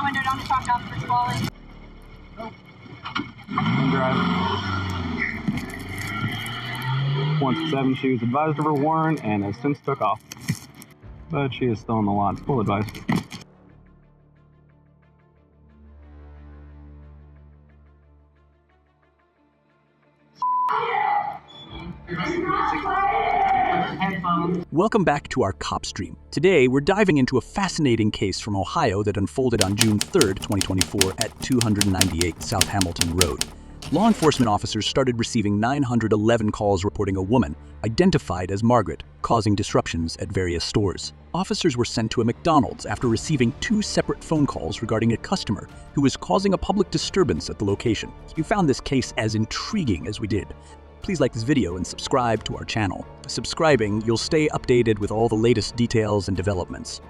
Window, don't talk up for slowly. Once at 7, she was advised of her warrant and has since took off. But she is still in the lot. Full advice. Welcome back to our Cop Stream. Today, we're diving into a fascinating case from Ohio that unfolded on June 3rd, 2024 at 298 South Hamilton Road. Law enforcement officers started receiving 911 calls reporting a woman, identified as Margaret, causing disruptions at various stores. Officers were sent to a McDonald's after receiving 2 separate phone calls regarding a customer who was causing a public disturbance at the location. We found this case as intriguing as we did. Please like this video and subscribe to our channel. By subscribing, you'll stay updated with all the latest details and developments.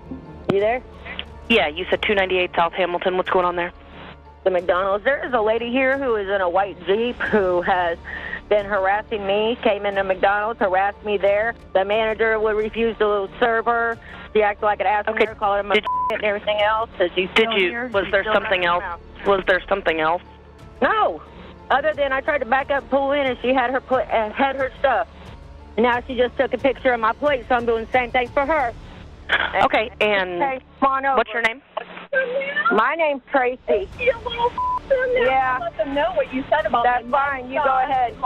You there? Yeah, you said 298 South Hamilton. What's going on there? The McDonald's. There is a lady here who is in a white Jeep who has been harassing me, came into McDonald's, harassed me there. The manager would refuse to serve her. She acted like an asshole, calling him a and everything else. Was there something else? Was there something else? No. Other than I tried to back up, pull in, and she had her stuff. And now she just took a picture of my plate, so I'm doing the same thing for her. Okay, and come on over. What's your name? My name's Tracy. Yeah. Let them know what you said about That's fine. You go ahead.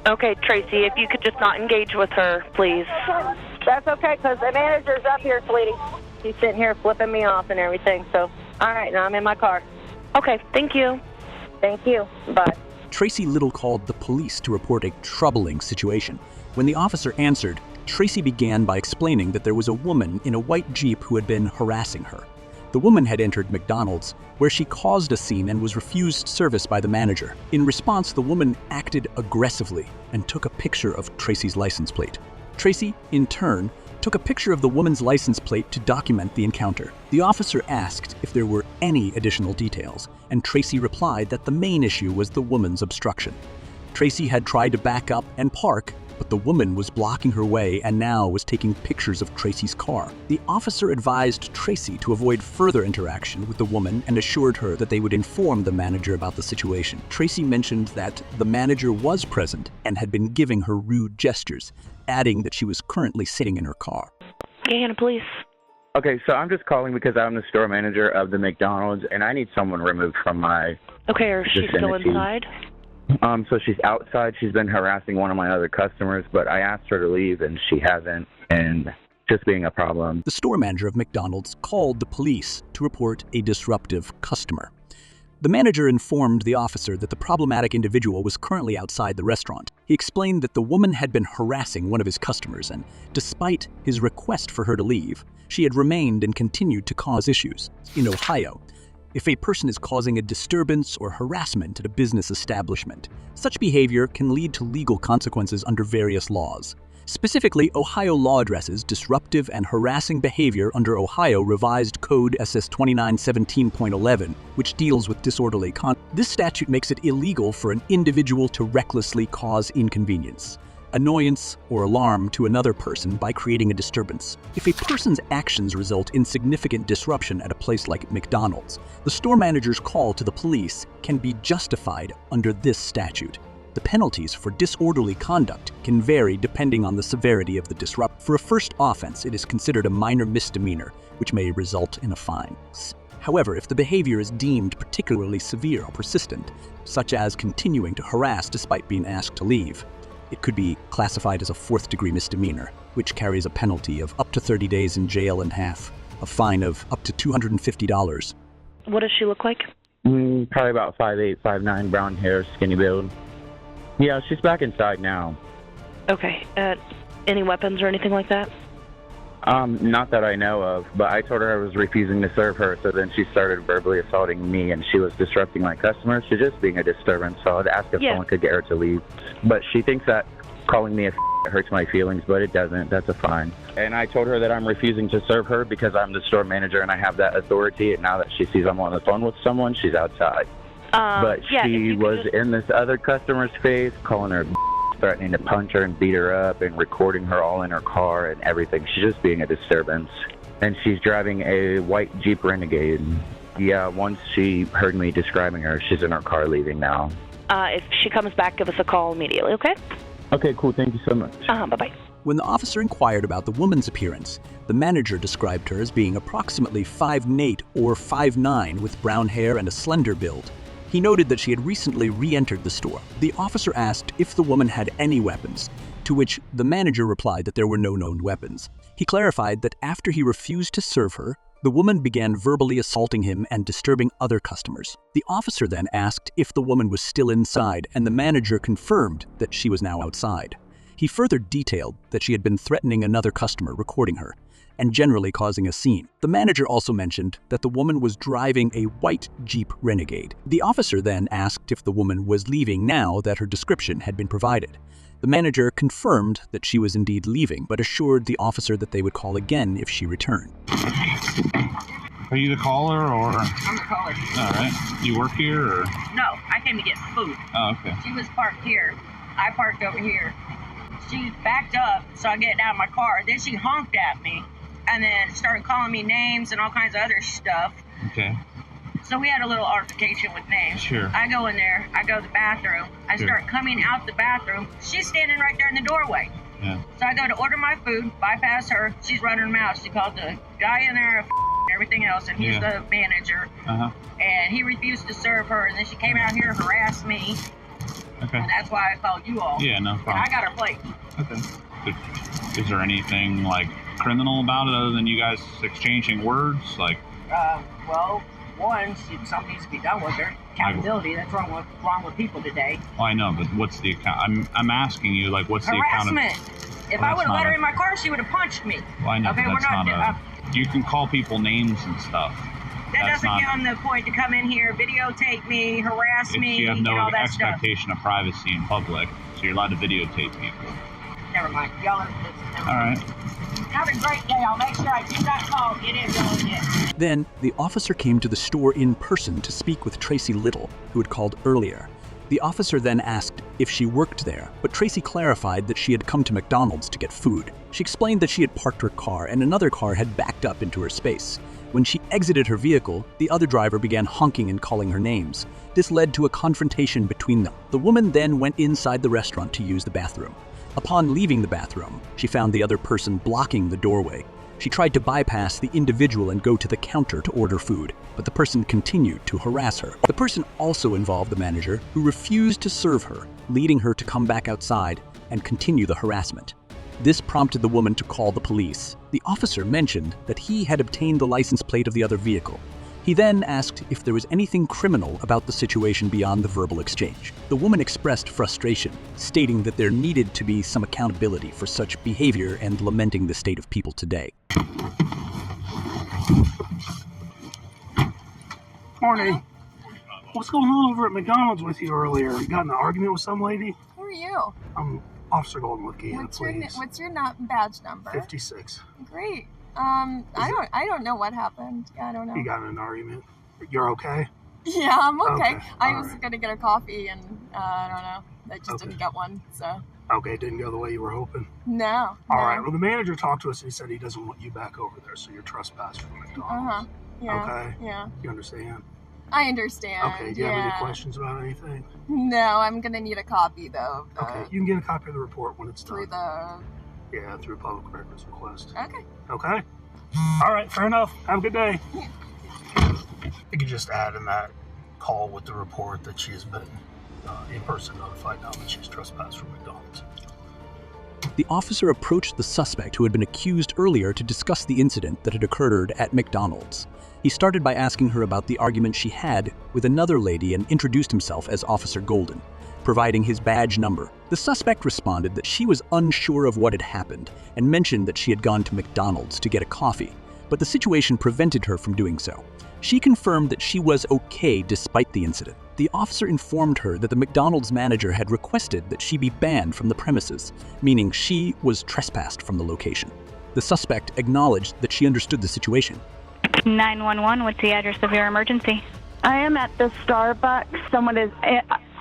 Okay, Tracy, if you could just not engage with her, please. That's okay, because the manager's up here, sweetie. She's sitting here flipping me off and everything. So, all right, now I'm in my car. Okay, thank you. Thank you. Bye. Tracy Little called the police to report a troubling situation. When the officer answered, Tracy began by explaining that there was a woman in a white Jeep who had been harassing her. The woman had entered McDonald's, where she caused a scene and was refused service by the manager. In response, the woman acted aggressively and took a picture of Tracy's license plate. Tracy, in turn, took a picture of the woman's license plate to document the encounter. The officer asked if there were any additional details, and Tracy replied that the main issue was the woman's obstruction. Tracy had tried to back up and park, but the woman was blocking her way and now was taking pictures of Tracy's car. The officer advised Tracy to avoid further interaction with the woman and assured her that they would inform the manager about the situation. Tracy mentioned that the manager was present and had been giving her rude gestures, adding that she was currently sitting in her car. Hannah, please. Okay, so I'm just calling because I'm the store manager of the McDonald's, and I need someone removed from my Okay, is she still vicinity. inside? So she's outside. She's been harassing one of my other customers, but I asked her to leave, and she hasn't, and just being a problem. The store manager of McDonald's called the police to report a disruptive customer. The manager informed the officer that the problematic individual was currently outside the restaurant. He explained that the woman had been harassing one of his customers, and despite his request for her to leave, she had remained and continued to cause issues. In Ohio, if a person is causing a disturbance or harassment at a business establishment, such behavior can lead to legal consequences under various laws. Specifically, Ohio law addresses disruptive and harassing behavior under Ohio Revised Code SS 2917.11, which deals with disorderly conduct. This statute makes it illegal for an individual to recklessly cause inconvenience, annoyance, or alarm to another person by creating a disturbance. If a person's actions result in significant disruption at a place like McDonald's, the store manager's call to the police can be justified under this statute. The penalties for disorderly conduct can vary depending on the severity of the disruption. For a first offense, it is considered a minor misdemeanor, which may result in a fine. However, if the behavior is deemed particularly severe or persistent, such as continuing to harass despite being asked to leave, it could be classified as a fourth-degree misdemeanor, which carries a penalty of up to 30 days in jail and a fine of up to $250. What does she look like? Probably about 5'8", 5'9", brown hair, skinny build. Yeah, she's back inside now. Okay, any weapons or anything like that? Not that I know of, but I told her I was refusing to serve her, so then she started verbally assaulting me, and she was disrupting my customers. She's just being a disturbance, so I'd ask if someone could get her to leave. But she thinks that calling me a hurts my feelings, but it doesn't. That's a fine. And I told her that I'm refusing to serve her because I'm the store manager and I have that authority, and now that she sees I'm on the phone with someone, she's outside. But she was in this other customer's face, calling her threatening to punch her and beat her up and recording her all in her car and everything. She's just being a disturbance. And she's driving a white Jeep Renegade. Yeah, once she heard me describing her, she's in her car leaving now. If she comes back, give us a call immediately, okay? Okay, cool. Thank you so much. Bye-bye. When the officer inquired about the woman's appearance, the manager described her as being approximately 5'8" or 5'9" with brown hair and a slender build. He noted that she had recently re-entered the store. The officer asked if the woman had any weapons, to which the manager replied that there were no known weapons. He clarified that after he refused to serve her, the woman began verbally assaulting him and disturbing other customers. The officer then asked if the woman was still inside, and the manager confirmed that she was now outside. He further detailed that she had been threatening another customer, recording her, and generally causing a scene. The manager also mentioned that the woman was driving a white Jeep Renegade. The officer then asked if the woman was leaving now that her description had been provided. The manager confirmed that she was indeed leaving, but assured the officer that they would call again if she returned. Are you the caller, or? I'm the caller. All right. You work here, or? No, I came to get food. Oh, okay. She was parked here. I parked over here. She backed up, so I get out of my car. Then she honked at me, and then started calling me names and all kinds of other stuff. Okay. So we had a little altercation with names. Sure. I go in there. I go to the bathroom. I start coming out the bathroom. She's standing right there in the doorway. Yeah. So I go to order my food, bypass her. She's running her mouth. She called the guy in there and everything else, and he's the manager. Uh-huh. And he refused to serve her, and then she came out here and harassed me. Okay. And that's why I called you all. Yeah, no problem. And I got her plate. Okay. Is there anything, like, criminal about it other than you guys exchanging words? Like, Well, one, something needs to be done with her. Accountability, that's wrong with people today. well, I know, but what's the account? I'm asking you, like, what's the account? Harassment. If I would have let her in my car, she would have punched me. Well, I know, Okay, but we're that's not. you can call people names and stuff. That That's doesn't not, give them the point to come in here, videotape me, harass me, you have no and all that stuff. expectation of privacy in public, so you're allowed to videotape people. Never mind. Y'all are All right. Have a great day. I'll make sure I do not call. It is going yet. Then, the officer came to the store in person to speak with Tracy Little, who had called earlier. The officer then asked if she worked there, but Tracy clarified that she had come to McDonald's to get food. She explained that she had parked her car and another car had backed up into her space. When she exited her vehicle, the other driver began honking and calling her names. This led to a confrontation between them. The woman then went inside the restaurant to use the bathroom. Upon leaving the bathroom, she found the other person blocking the doorway. She tried to bypass the individual and go to the counter to order food, but the person continued to harass her. The person also involved the manager, who refused to serve her, leading her to come back outside and continue the harassment. This prompted the woman to call the police. The officer mentioned that he had obtained the license plate of the other vehicle. He then asked if there was anything criminal about the situation beyond the verbal exchange. The woman expressed frustration, stating that there needed to be some accountability for such behavior and lamenting the state of people today. Morning. What's going on over at McDonald's with you earlier? You got in an argument with some lady? Who are you? I'm Officer Golden with Gaia, please. What's your badge number? 56. Great. I don't know what happened. Yeah, I don't know. You got in an argument. You're okay? Yeah, I'm okay. Okay, I all was right. gonna get a coffee and I don't know. I just didn't get one, so. Okay, didn't go the way you were hoping. No. All right. Well, the manager talked to us and he said he doesn't want you back over there, so you're trespassing from McDonald's. Yeah. Okay. Yeah. You understand? I understand. Okay. Do you have any questions about anything? No, I'm gonna need a copy though. Okay. You can get a copy of the report when it's Through done. Through public records request. Okay. Okay. All right. Fair enough. Have a good day. You could just add in that call with the report that she has been in person notified now that she's trespassed from McDonald's. The officer approached the suspect who had been accused earlier to discuss the incident that had occurred at McDonald's. He started by asking her about the argument she had with another lady and introduced himself as Officer Golden, providing his badge number. The suspect responded that she was unsure of what had happened and mentioned that she had gone to McDonald's to get a coffee, but the situation prevented her from doing so. She confirmed that she was okay despite the incident. The officer informed her that the McDonald's manager had requested that she be banned from the premises, meaning she was trespassed from the location. The suspect acknowledged that she understood the situation. 911, what's the address of your emergency? I am at the Starbucks. Someone is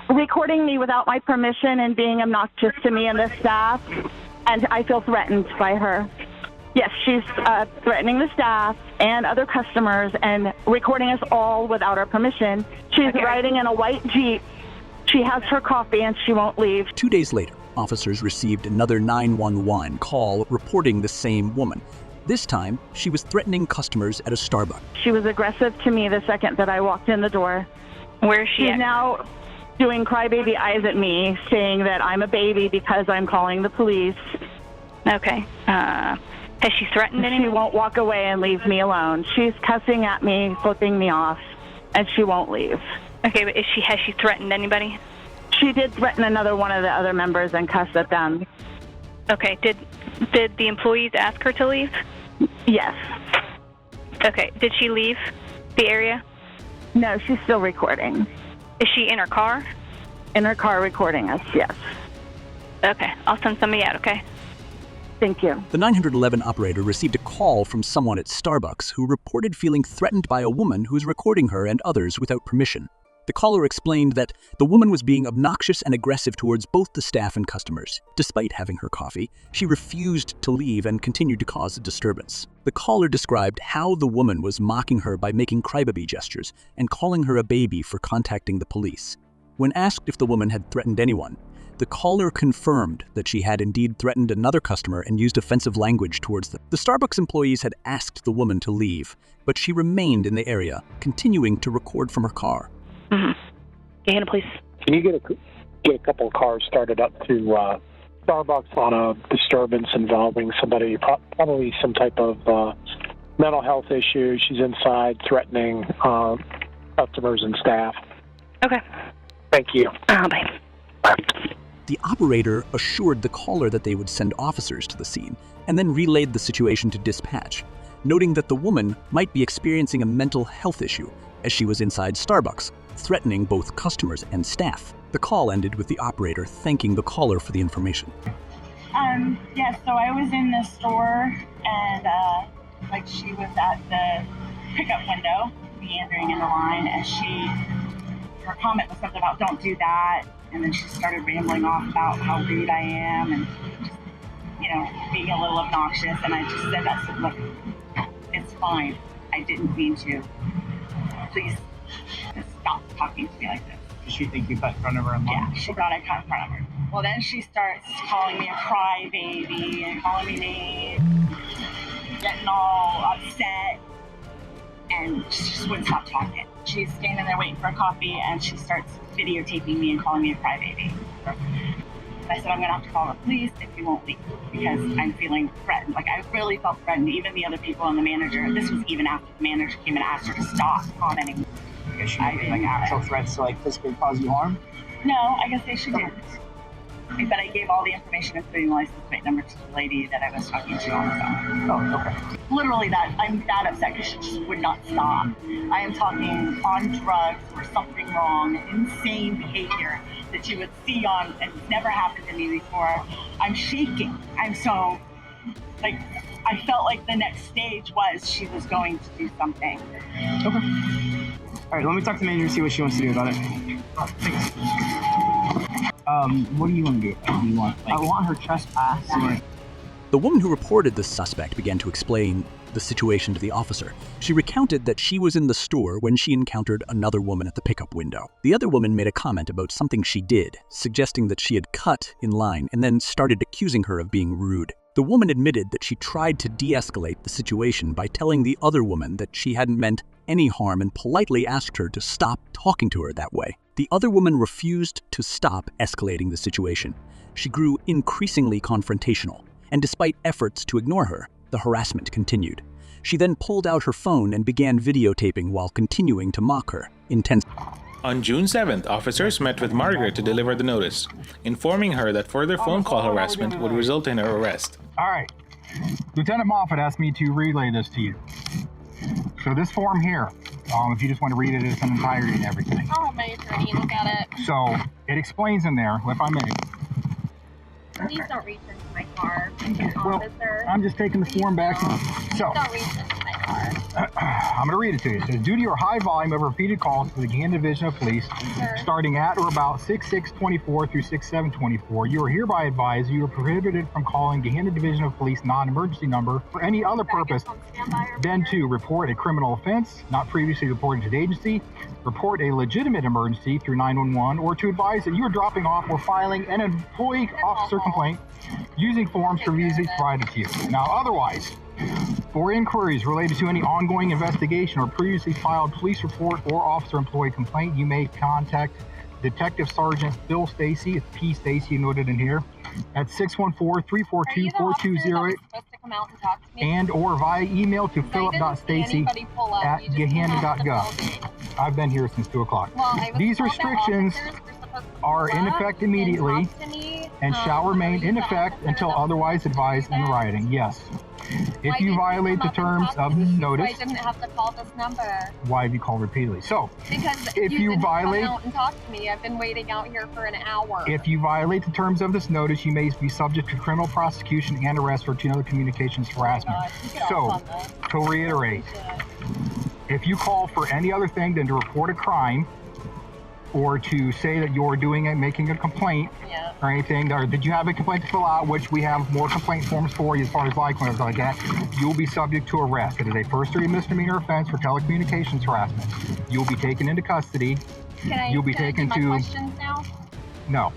recording me without my permission and being obnoxious to me and the staff, and I feel threatened by her. Yes, she's threatening the staff and other customers and recording us all without our permission. She's riding in a white Jeep. She has her coffee and she won't leave. 2 days later, officers received another 911 call reporting the same woman. This time, she was threatening customers at a Starbucks. She was aggressive to me the second that I walked in the door. Where is she She's at? now doing crybaby eyes at me, saying that I'm a baby because I'm calling the police. Okay. Has she threatened anyone? She won't walk away and leave me alone. She's cussing at me, flipping me off, and she won't leave. Okay, but has she threatened anybody? She did threaten another one of the other members and cuss at them. Okay, did the employees ask her to leave? Yes. Okay, did she leave the area? No, she's still recording. Is she in her car? In her car recording us, yes. Okay, I'll send somebody out, okay? Thank you. The 911 operator received a call from someone at Starbucks who reported feeling threatened by a woman who was recording her and others without permission. The caller explained that the woman was being obnoxious and aggressive towards both the staff and customers. Despite having her coffee, she refused to leave and continued to cause a disturbance. The caller described how the woman was mocking her by making crybaby gestures and calling her a baby for contacting the police. When asked if the woman had threatened anyone, the caller confirmed that she had indeed threatened another customer and used offensive language towards them. The Starbucks employees had asked the woman to leave, but she remained in the area, continuing to record from her car. Mm-hmm. Hannah, please. Can you get a couple of cars started up to Starbucks on a disturbance involving somebody, probably some type of mental health issue? She's inside threatening customers and staff. Okay. Thank you. Bye. Bye. The operator assured the caller that they would send officers to the scene and then relayed the situation to dispatch, noting that the woman might be experiencing a mental health issue as she was inside Starbucks, threatening both customers and staff. The call ended with the operator thanking the caller for the information. Yes, so I was in the store and she was at the pickup window, meandering in the line, and her comment was something about don't do that, and then she started rambling off about how rude I am and just, being a little obnoxious, and I just said, I said, look, it's fine. I didn't mean to. Please stop talking to me like this. Does she think you cut in front of her? Yeah, she thought I cut in front of her. Well, then she starts calling me a crybaby and calling me names, getting all upset, and she just wouldn't stop talking. She's standing there waiting for a coffee, and she starts videotaping me and calling me a crybaby. I said, I'm going to have to call the police if you won't leave, because I'm feeling threatened. Like, I really felt threatened. Even the other people and the manager, this was even after the manager came and asked her to stop commenting. Is she making actual threats to physically cause you harm? No, I guess she didn't. But I gave all the information, including license plate number, to the lady that I was talking to on the phone. Oh, okay. Literally I'm that upset because she just would not stop. I am talking on drugs or something wrong, insane behavior that you would see on, and it's never happened to me before. I'm shaking. I'm so, I felt like the next stage was she was going to do something. Okay. All right, let me talk to the manager and see what she wants to do about it. Thanks. What do you want to do? Do you want, I want her trespass. The woman who reported the suspect began to explain the situation to the officer. She recounted that she was in the store when she encountered another woman at the pickup window. The other woman made a comment about something she did, suggesting that she had cut in line and then started accusing her of being rude. The woman admitted that she tried to de-escalate the situation by telling the other woman that she hadn't meant any harm and politely asked her to stop talking to her that way. The other woman refused to stop escalating the situation. She grew increasingly confrontational, and despite efforts to ignore her, the harassment continued. She then pulled out her phone and began videotaping while continuing to mock her intensely. On June 7th, officers met with Margaret to deliver the notice, informing her that further phone call harassment would result in her arrest. All right. Lieutenant Moffat asked me to relay this to you. So this form here, if you just want to read it in its entirety and everything. I'll have my attorney look at it. So it explains in there, if I may. Please don't reach into my car, Well, officer. I'm just taking the form back. Please don't reach into my car. I'm going to read it to you. It says, due to your high volume of repeated calls to the Gahanna Division of Police, starting at or about 6/6/24 through 6/7/24, you are hereby advised you are prohibited from calling Gahanna Division of Police non-emergency number for any other purpose than to report a criminal offense not previously reported to the agency, report a legitimate emergency through 911, or to advise that you are dropping off or filing an employee officer complaint using forms previously provided to you. Now, otherwise, for inquiries related to any ongoing investigation or previously filed police report or officer employee complaint, you may contact Detective Sergeant Bill Stacy, it's P. Stacy noted in here, at 614-342-4208 and or via email to philip.stacy@gahanna.gov. I've been here since 2 o'clock. These restrictions are in effect immediately and shall remain in effect until otherwise advised in writing. Yes. If you violate the terms of this notice, I didn't have to call this number. why have you called repeatedly? So, Because if you didn't violate, come out and talk to me. I've been waiting out here for an hour. if you violate the terms of this notice, you may be subject to criminal prosecution and arrest for other communications harassment. So, to reiterate, if you call for any other thing than to report a crime, or to say that you're doing it, making a complaint, or anything, or did you have a complaint to fill out, which we have more complaint forms for you as far as like that, you'll be subject to arrest. It is a first-degree misdemeanor offense for telecommunications harassment. You'll be taken into custody. You'll be taken do to. my questions now? No.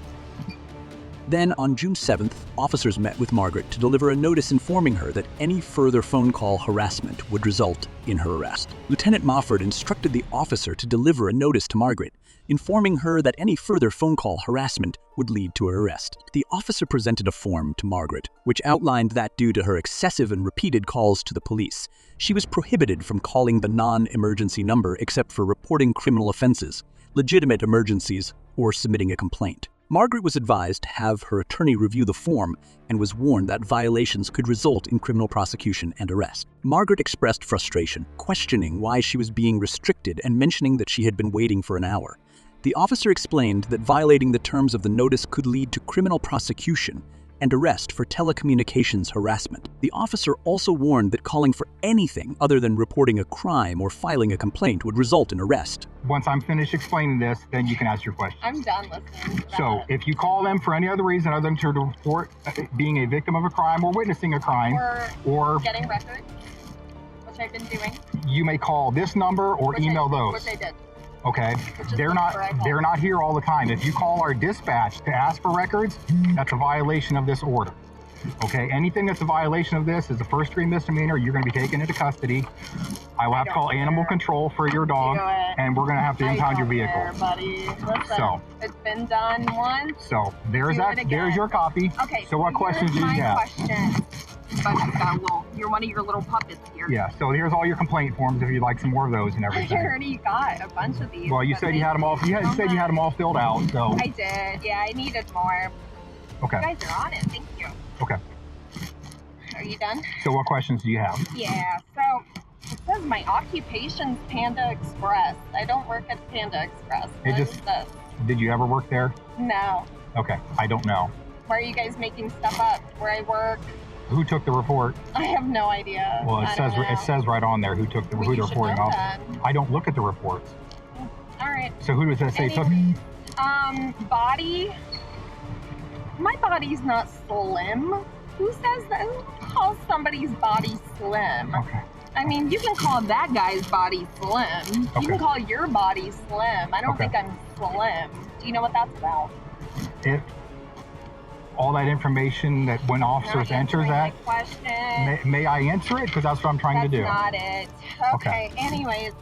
Then, on June 7th, officers met with Margaret to deliver a notice informing her that any further phone call harassment would result in her arrest. Lieutenant Mofford instructed the officer to deliver a notice to Margaret, informing her that any further phone call harassment would lead to her arrest. The officer presented a form to Margaret, which outlined that due to her excessive and repeated calls to the police, she was prohibited from calling the non-emergency number except for reporting criminal offenses, legitimate emergencies, or submitting a complaint. Margaret was advised to have her attorney review the form and was warned that violations could result in criminal prosecution and arrest. Margaret expressed frustration, questioning why she was being restricted and mentioning that she had been waiting for an hour. The officer explained that violating the terms of the notice could lead to criminal prosecution and arrest for telecommunications harassment. The officer also warned that calling for anything other than reporting a crime or filing a complaint would result in arrest. Once I'm finished explaining this, then you can ask your question. I'm done listening to that. So, if you call them for any other reason other than to report being a victim of a crime or witnessing a crime, or getting records, which I've been doing, you may call this number or email those. Which I did. Okay, they're not here all the time. If you call our dispatch to ask for records, that's a violation of this order. Okay, anything that's a violation of this is a first-degree misdemeanor. You're going to be taken into custody. I will have to call animal control for your dog, and we're going to have to impound your vehicle. There, buddy. Listen, so it's been done once. So there's there's your copy. Okay. So what questions do you have? Question. You're one of your little puppets here. Yeah, so here's all your complaint forms if you'd like some more of those and everything. I already got a bunch of these. Well, you said you had them all. You said you had them all filled out. So I did. Yeah, I needed more. Okay. You guys are on it. Thank you. Okay. Are you done? So what questions do you have? Yeah. So it says my occupation's Panda Express. I don't work at Panda Express. What is this? Did you ever work there? No. Okay. I don't know. Why are you guys making stuff up where I work? Who took the report? I have no idea. Well, it says right on there who took the reporting off. I don't look at the reports. All right. So who does that say took? Body. My body's not slim. Who says that? Who calls somebody's body slim? Okay. I mean, you can call that guy's body slim. Okay. You can call your body slim. I don't think I'm slim. Do you know what that's about? All that information that when officers enter that, may I answer it? Because that's what I'm trying to do. That's not it. Okay. Anyways,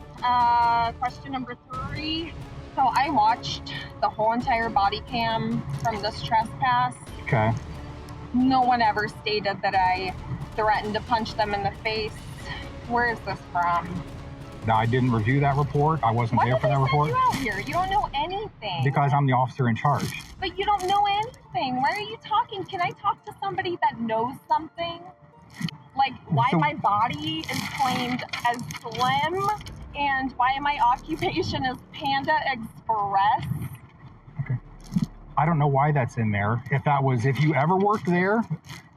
question number 3. So I watched the whole entire body cam from this trespass. Okay. No one ever stated that I threatened to punch them in the face. Where is this from? Now, I didn't review that report. I wasn't there for that report. Why did they send you out here? You don't know anything. Because I'm the officer in charge. But you don't know anything. Why are you talking? Can I talk to somebody that knows something? Like why my body is claimed as slim and why my occupation is Panda Express? I don't know why that's in there. If you ever worked there,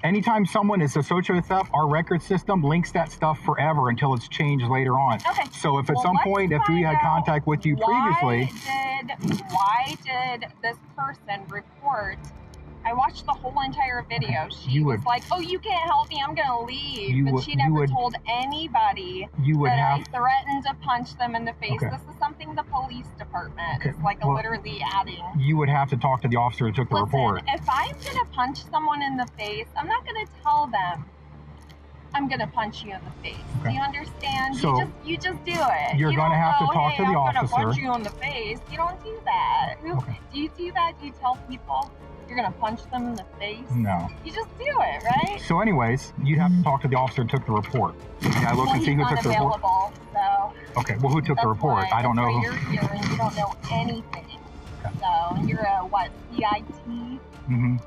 anytime someone is associated with theft, our record system links that stuff forever until it's changed later on. Okay. So if at some point, if we had contact with you previously. Why did this person report? I watched the whole entire video. She was like, oh, you can't help me, I'm going to leave. But she never told anybody that I threatened to punch them in the face. Okay. This is something the police department is literally adding. You would have to talk to the officer who took the report. If I'm going to punch someone in the face, I'm not going to tell them I'm going to punch you in the face. Okay. Do you understand? So you just do it. You're going to have to talk to the officer. I'm going to punch you in the face. You don't do that. Okay. Do you do that? Do you tell people you're going to punch them in the face? No. You just do it, right? So anyways, you'd have to talk to the officer who took the report. Can I look and see who took the report? So Okay, well, who took the report? I don't know. You're here and you don't know anything. Okay. So you're a, CIT? Mm-hmm.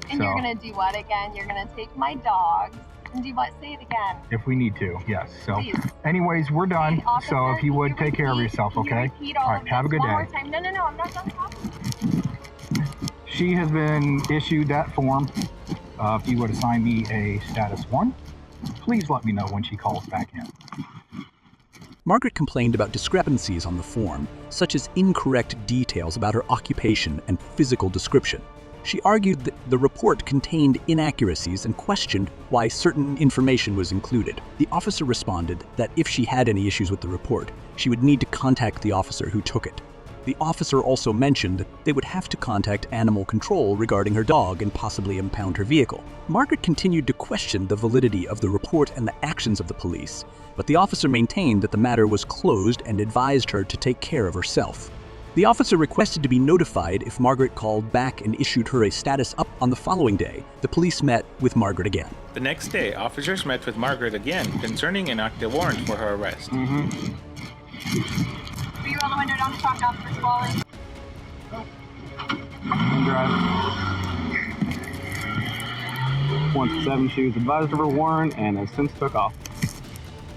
And you're going to do what again? You're going to take my dogs and do what? Say it again. If we need to, yes. So Please. Anyways, we're done. Officer, so if you would take care of yourself, okay? All right, have a good day. One more time. No, I'm not done talking. She has been issued that form. If you would assign me a status 1, please let me know when she calls back in. Margaret complained about discrepancies on the form, such as incorrect details about her occupation and physical description. She argued that the report contained inaccuracies and questioned why certain information was included. The officer responded that if she had any issues with the report, she would need to contact the officer who took it. The officer also mentioned that they would have to contact animal control regarding her dog and possibly impound her vehicle. Margaret continued to question the validity of the report and the actions of the police, but the officer maintained that the matter was closed and advised her to take care of herself. The officer requested to be notified if Margaret called back and issued her a status up on the following day. The police met with Margaret again. The next day, officers met with Margaret again concerning an active warrant for her arrest. Mm-hmm. Will you roll the window down to talk Officer Swally? Once at 7, she was advised of her warrant and has since took off.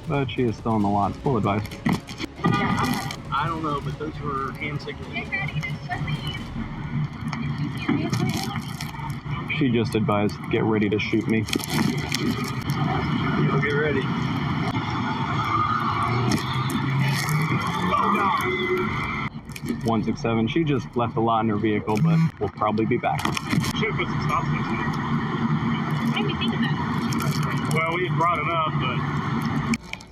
But she is still in the lot. It's full advice. I don't know, but those were hand signals. Get ready to shoot me. She just advised, get ready to shoot me. You'll get ready. Oh, no. 167, she just left the lot in her vehicle, but will probably be back. Should have put some stop signs in there. What do you think of that? Well, we had brought it up, but...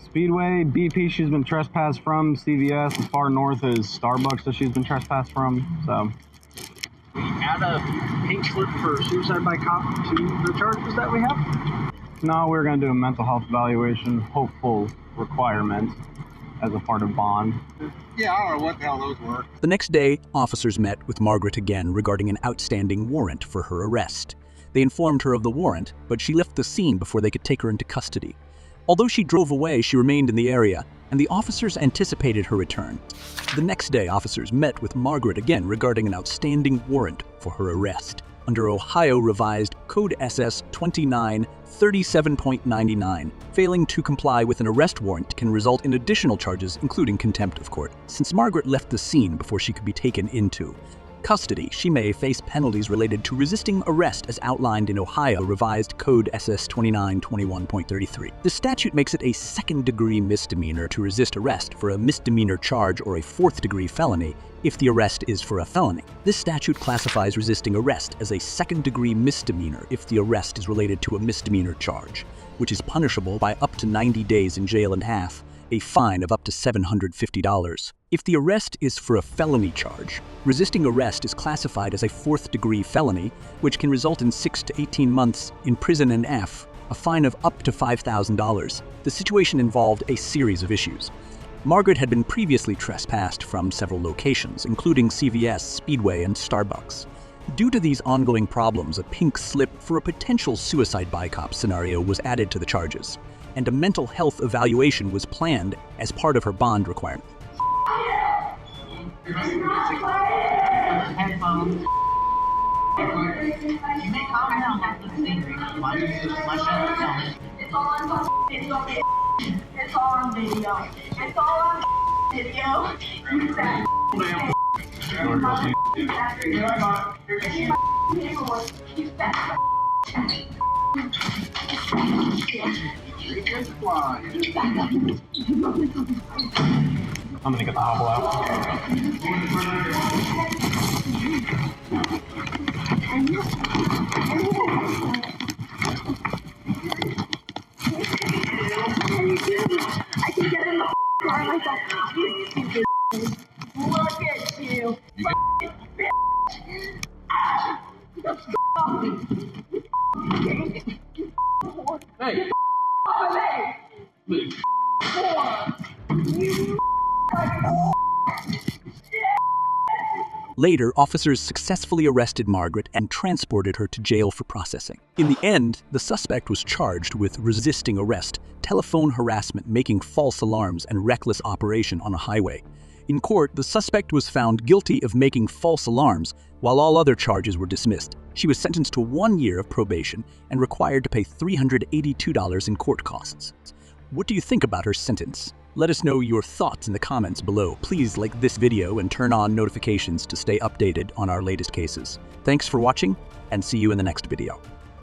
Speedway, BP she's been trespassed from, CVS as far north as Starbucks that she's been trespassed from, so. Add a pink slip for suicide by cop to the charges that we have? No, we're going to do a mental health evaluation, hopeful requirement as a part of bond. Yeah, I don't know what the hell those were. The next day, officers met with Margaret again regarding an outstanding warrant for her arrest. They informed her of the warrant, but she left the scene before they could take her into custody. Although she drove away, she remained in the area, and the officers anticipated her return. The next day, officers met with Margaret again regarding an outstanding warrant for her arrest. Under Ohio Revised Code SS 2937.99, failing to comply with an arrest warrant can result in additional charges, including contempt of court. Since Margaret left the scene before she could be taken into custody, she may face penalties related to resisting arrest as outlined in Ohio Revised Code SS 2921.33. The statute makes it a second-degree misdemeanor to resist arrest for a misdemeanor charge or a fourth-degree felony if the arrest is for a felony. This statute classifies resisting arrest as a second-degree misdemeanor if the arrest is related to a misdemeanor charge, which is punishable by up to 90 days in jail and a fine of up to $750. If the arrest is for a felony charge, resisting arrest is classified as a fourth-degree felony, which can result in 6 to 18 months in prison and a fine of up to $5,000. The situation involved a series of issues. Margaret had been previously trespassed from several locations, including CVS, Speedway, and Starbucks. Due to these ongoing problems, a pink slip for a potential suicide by cop scenario was added to the charges, and a mental health evaluation was planned as part of her bond requirement. Headphones. You may calm down like this thing. It's all on video. It's all on video. It's all on video. I'm gonna get the hobble out. I can get in the car myself. You stupid. Look at you. Hey. Later, officers successfully arrested Margaret and transported her to jail for processing. In the end, the suspect was charged with resisting arrest, telephone harassment, making false alarms, and reckless operation on a highway. In court, the suspect was found guilty of making false alarms, while all other charges were dismissed. She was sentenced to 1 year of probation and required to pay $382 in court costs. What do you think about her sentence? Let us know your thoughts in the comments below. Please like this video and turn on notifications to stay updated on our latest cases. Thanks for watching, and see you in the next video.